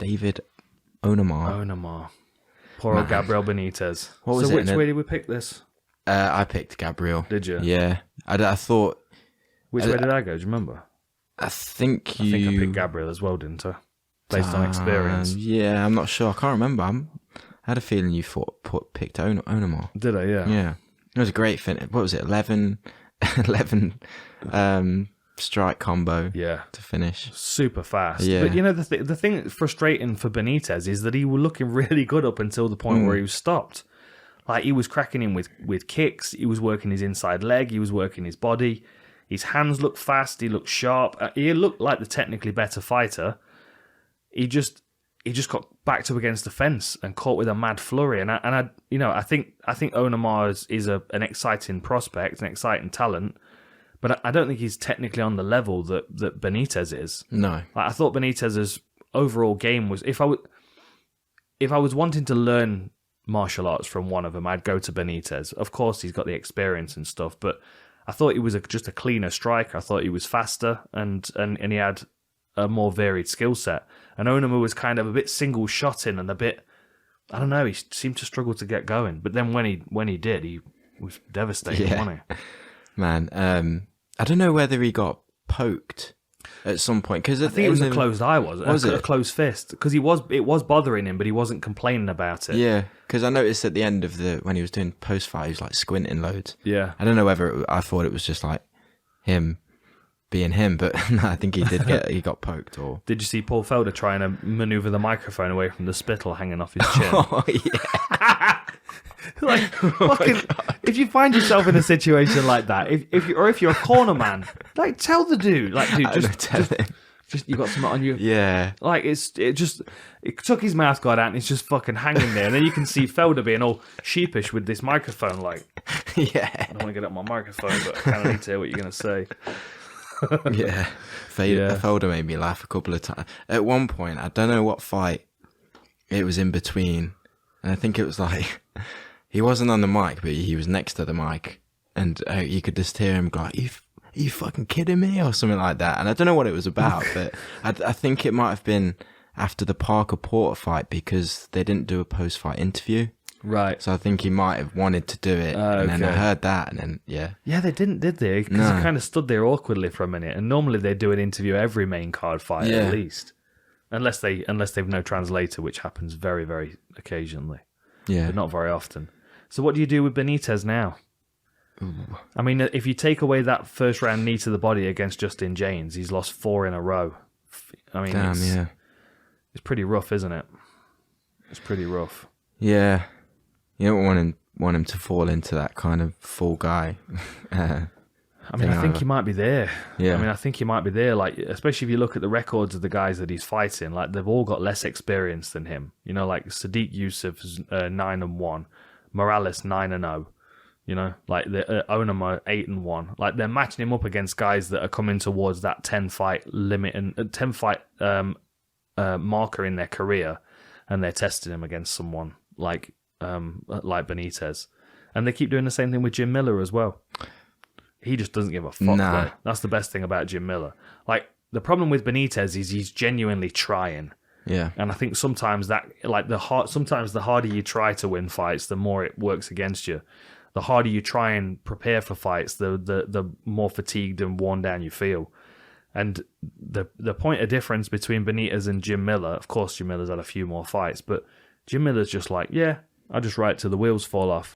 David Onama. Onama. Poor old Gabriel Benitez. What was it? Which way did we pick this? I picked Gabriel. Did you? Yeah. I thought... Which way did I go? Do you remember? I think I picked Gabriel as well, didn't I? Based on experience. Yeah, I'm not sure. I can't remember. I had a feeling you picked Onama. Did I? Yeah. Yeah. It was a great finish. What was it? 11 strike combo to finish. Super fast. Yeah. But, you know, the thing that's frustrating for Benitez is that he was looking really good up until the point where he was stopped. Like, he was cracking in with kicks. He was working his inside leg. He was working his body. His hands looked fast. He looked sharp. He looked like the technically better fighter. He just got backed up against the fence and caught with a mad flurry. And I think Onama is an exciting prospect, an exciting talent, but I don't think he's technically on the level that Benitez is. No, like, I thought Benitez's overall game was if I was wanting to learn martial arts from one of them, I'd go to Benitez. Of course, he's got the experience and stuff, but I thought he was just a cleaner striker. I thought he was faster and he had a more varied skill set. And Onama was kind of a bit single-shotting and a bit, I don't know, he seemed to struggle to get going. But then when he did, he was devastating, wasn't he? Man, I don't know whether he got poked at some point. Cause I think it was a closed eye, was it? A closed fist. Because it was bothering him, but he wasn't complaining about it. Yeah, because I noticed at the end of when he was doing post-fight, he was like squinting loads. Yeah. I don't know whether I thought it was just like him being him, but no, I think he got poked. Or did you see Paul Felder trying to maneuver the microphone away from the spittle hanging off his chin? Oh yeah. Like, if you find yourself in a situation like that, if you're a corner man, like, tell the dude, like, dude, just you got something on you. Yeah. Like, it took his mouth guard out and it's just fucking hanging there, and then you can see Felder being all sheepish with this microphone, like, yeah, I don't want to get up my microphone, but I kind of need to hear what you're gonna say. Yeah. Felder made me laugh a couple of times. At one point, I don't know what fight it was in between, and I think it was like, he wasn't on the mic, but he was next to the mic, and you could just hear him go, "Are you fucking kidding me?" or something like that. And I don't know what it was about, but I think it might have been after the Parker Porter fight, because they didn't do a post-fight interview. Right. So I think he might have wanted to do it, and then I heard that, and then, yeah. Yeah, they didn't, did they? Because he kind of stood there awkwardly for a minute, and normally they do an interview every main card fight, at least. Unless they've no translator, which happens very, very occasionally. Yeah. But not very often. So what do you do with Benitez now? Ooh. I mean, if you take away that first round knee to the body against Justin James, he's lost 4 in a row. I mean, it's pretty rough, isn't it? It's pretty rough. Yeah. You don't want him to fall into that kind of full guy. I mean, I think he might be there. Yeah. I mean, I think he might be there. Like, especially if you look at the records of the guys that he's fighting, like, they've all got less experience than him. You know, like Sadiq Yusuf's 9-1, Morales 9-0. You know, like the Onama 8-1. Like, they're matching him up against guys that are coming towards that 10-fight limit and 10-fight marker in their career, and they're testing him against someone like Benitez, and they keep doing the same thing with Jim Miller as well. He just doesn't give a fuck. Nah. That's the best thing about Jim Miller. Like, the problem with Benitez is he's genuinely trying. Yeah. And I think sometimes sometimes the harder you try to win fights, the more it works against you. The harder you try and prepare for fights, the more fatigued and worn down you feel. And the point of difference between Benitez and Jim Miller, of course Jim Miller's had a few more fights, but Jim Miller's just like, yeah, I'll just ride till the wheels fall off.